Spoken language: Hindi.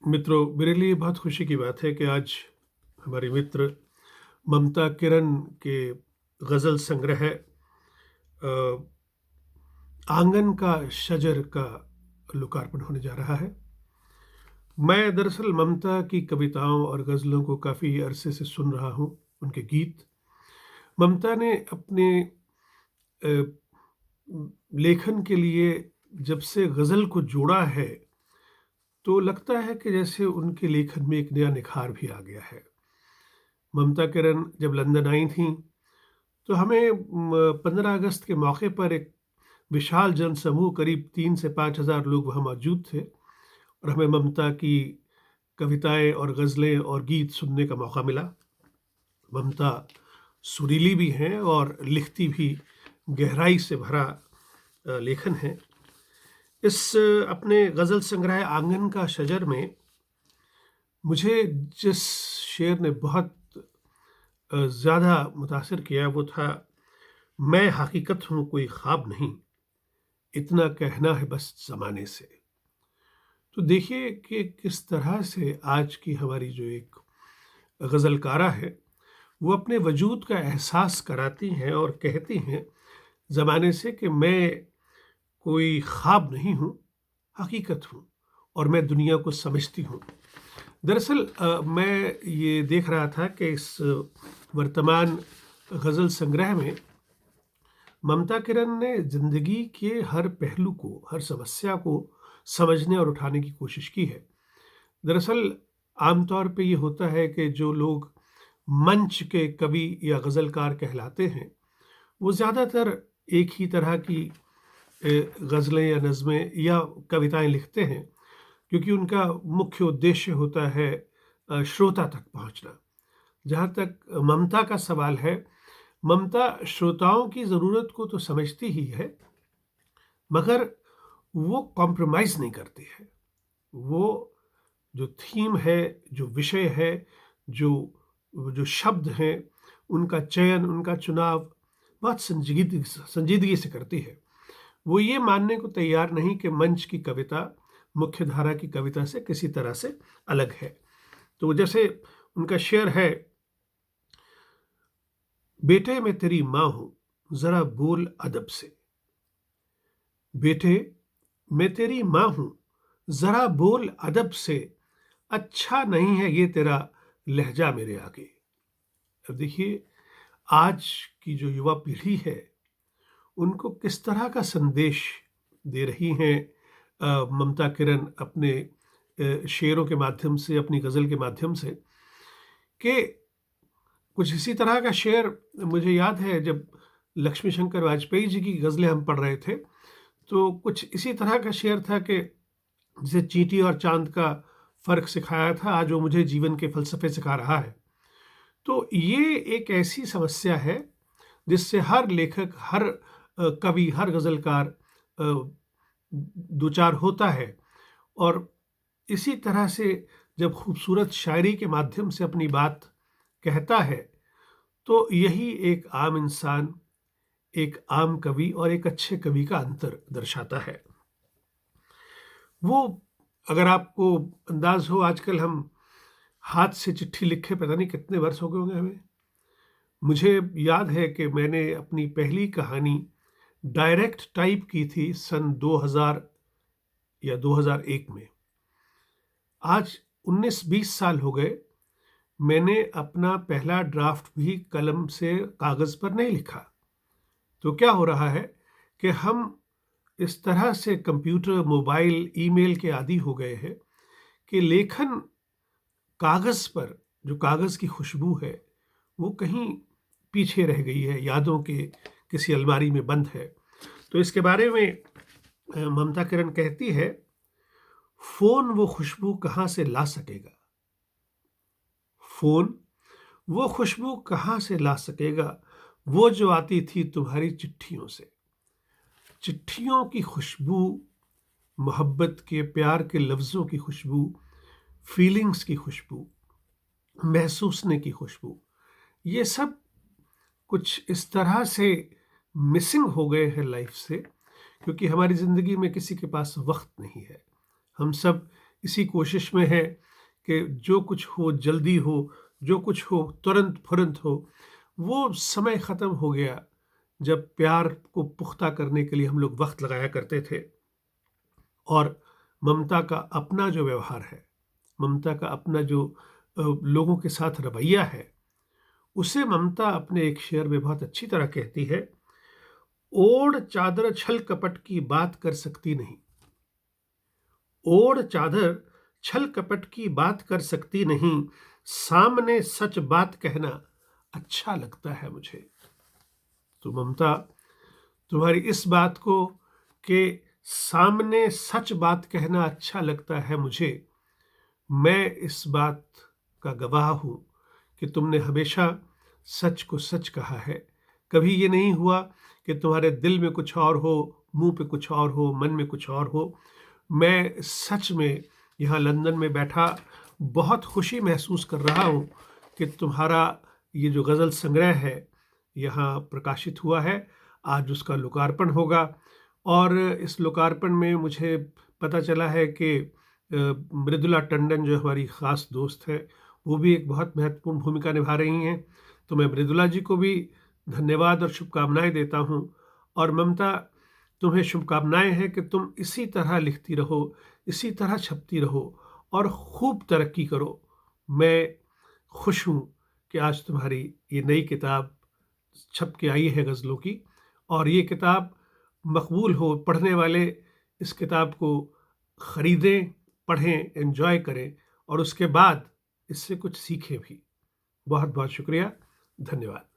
मित्रों, मेरे लिए बहुत खुशी की बात है कि आज हमारी मित्र ममता किरण के गज़ल संग्रह आंगन का शजर का लोकार्पण होने जा रहा है। मैं दरअसल ममता की कविताओं और गज़लों को काफ़ी अरसे से सुन रहा हूँ, उनके गीत। ममता ने अपने अ, लेखन के लिए जब से गज़ल को जोड़ा है, तो लगता है कि जैसे उनके लेखन में एक नया निखार भी आ गया है। ममता किरण जब लंदन आई थीं, तो हमें 15 अगस्त के मौके पर एक विशाल जनसमूह करीब 3 से 5,000 लोग वहाँ मौजूद थे और हमें ममता की कविताएँ और गज़लें और गीत सुनने का मौका मिला। ममता सुरीली भी हैं और लिखती भी गहराई से भरा लेखन है। इस अपने गज़ल संग्रह आंगन का शजर में मुझे जिस शेर ने बहुत ज़्यादा मुतासिर किया वो था, मैं हकीकत हूँ कोई ख्वाब नहीं, इतना कहना है बस ज़माने से। तो देखिए कि किस तरह से आज की हमारी जो एक गज़लकारा है, वो अपने वजूद का एहसास कराती हैं और कहती हैं ज़माने से कि मैं कोई ख्वाब नहीं हूँ, हकीकत हूँ और मैं दुनिया को समझती हूँ। दरअसल मैं ये देख रहा था कि इस वर्तमान गज़ल संग्रह में ममता किरण ने ज़िंदगी के हर पहलू को, हर समस्या को समझने और उठाने की कोशिश की है। दरअसल आमतौर पे ये होता है कि जो लोग मंच के कवि या गज़लकार कहलाते हैं, वो ज़्यादातर एक ही तरह की गज़लें या नज़्में या कविताएँ लिखते हैं, क्योंकि उनका मुख्य उद्देश्य होता है श्रोता तक पहुँचना। जहाँ तक ममता का सवाल है, ममता श्रोताओं की ज़रूरत को तो समझती ही है, मगर वो कॉम्प्रोमाइज़ नहीं करती है। वो जो थीम है, जो विषय है, जो जो शब्द हैं, उनका चयन, उनका चुनाव बहुत संजीदगी से करती है। वो ये मानने को तैयार नहीं कि मंच की कविता मुख्य धारा की कविता से किसी तरह से अलग है। तो जैसे उनका शेर है, बेटे मैं तेरी माँ हूँ, ज़रा बोल अदब से। बेटे मैं तेरी माँ हूँ, ज़रा बोल अदब से, अच्छा नहीं है ये तेरा लहजा मेरे आगे। अब देखिए, आज की जो युवा पीढ़ी है, उनको किस तरह का संदेश दे रही हैं ममता किरण अपने शेरों के माध्यम से, अपनी गज़ल के माध्यम से, कि कुछ इसी तरह का शेर मुझे याद है जब लक्ष्मी शंकर वाजपेयी जी की गज़लें हम पढ़ रहे थे, तो कुछ इसी तरह का शेर था कि जिसे चींटी और चाँद का फ़र्क सिखाया था, आज वो मुझे जीवन के फ़लसफ़े सिखा रहा है। तो ये एक ऐसी समस्या है जिससे हर लेखक, हर कवि, हर गज़लकार दो चार होता है और इसी तरह से जब खूबसूरत शायरी के माध्यम से अपनी बात कहता है, तो यही एक आम इंसान, एक आम कवि और एक अच्छे कवि का अंतर दर्शाता है। वो अगर आपको अंदाज़ हो, आजकल हम हाथ से चिट्ठी लिखे पता नहीं कितने वर्ष हो गए होंगे हमें। मुझे याद है कि मैंने अपनी पहली कहानी डायरेक्ट टाइप की थी सन 2000 या 2001 में। आज 19-20 साल हो गए, मैंने अपना पहला ड्राफ्ट भी कलम से कागज़ पर नहीं लिखा। तो क्या हो रहा है कि हम इस तरह से कंप्यूटर, मोबाइल, ईमेल के आदी हो गए हैं कि लेखन कागज़ पर, जो कागज़ की खुशबू है, वो कहीं पीछे रह गई है, यादों के किसी अलमारी में बंद है। तो इसके बारे में ममता किरण कहती है, फ़ोन वो खुशबू कहाँ से ला सकेगा? फ़ोन वो खुशबू कहाँ से ला सकेगा? वो जो आती थी तुम्हारी चिट्ठियों से। चिट्ठियों की खुशबू, मोहब्बत के, प्यार के लफ्ज़ों की खुशबू, फीलिंग्स की खुशबू, महसूसने की खुशबू, ये सब कुछ इस तरह से मिसिंग हो गए हैं लाइफ से, क्योंकि हमारी ज़िंदगी में किसी के पास वक्त नहीं है। हम सब इसी कोशिश में हैं कि जो कुछ हो जल्दी हो, जो कुछ हो तुरंत-फुरंत हो। वो समय ख़त्म हो गया जब प्यार को पुख्ता करने के लिए हम लोग वक़्त लगाया करते थे। और ममता का अपना जो व्यवहार है, ममता का अपना जो लोगों के साथ रवैया है, उसे ममता अपने एक शेर में बहुत अच्छी तरह कहती है, ओढ़ चादर छल कपट की बात कर सकती नहीं। ओढ़ चादर छल कपट की बात कर सकती नहीं, सामने सच बात कहना अच्छा लगता है मुझे। तो ममता, तुम्हारी इस बात को कि सामने सच बात कहना अच्छा लगता है मुझे, मैं इस बात का गवाह हूँ कि तुमने हमेशा सच को सच कहा है। कभी ये नहीं हुआ कि तुम्हारे दिल में कुछ और हो, मुंह पे कुछ और हो, मन में कुछ और हो। मैं सच में यहाँ लंदन में बैठा बहुत खुशी महसूस कर रहा हूँ कि तुम्हारा ये जो गज़ल संग्रह है यहाँ प्रकाशित हुआ है। आज उसका लोकार्पण होगा और इस लोकार्पण में मुझे पता चला है कि मृदुला टंडन जो हमारी ख़ास दोस्त है, वो भी एक बहुत महत्वपूर्ण भूमिका निभा रही हैं। तो मैं मृदुला जी को भी धन्यवाद और शुभकामनाएँ देता हूँ। और ममता, तुम्हें शुभकामनाएँ हैं कि तुम इसी तरह लिखती रहो, इसी तरह छपती रहो और खूब तरक्की करो। मैं खुश हूँ कि आज तुम्हारी ये नई किताब छप के आई है गज़लों की, और ये किताब मकबूल हो, पढ़ने वाले इस किताब को ख़रीदें, पढ़ें, एन्जॉय करें और उसके बाद इससे कुछ सीखें भी। बहुत-बहुत शुक्रिया। धन्यवाद।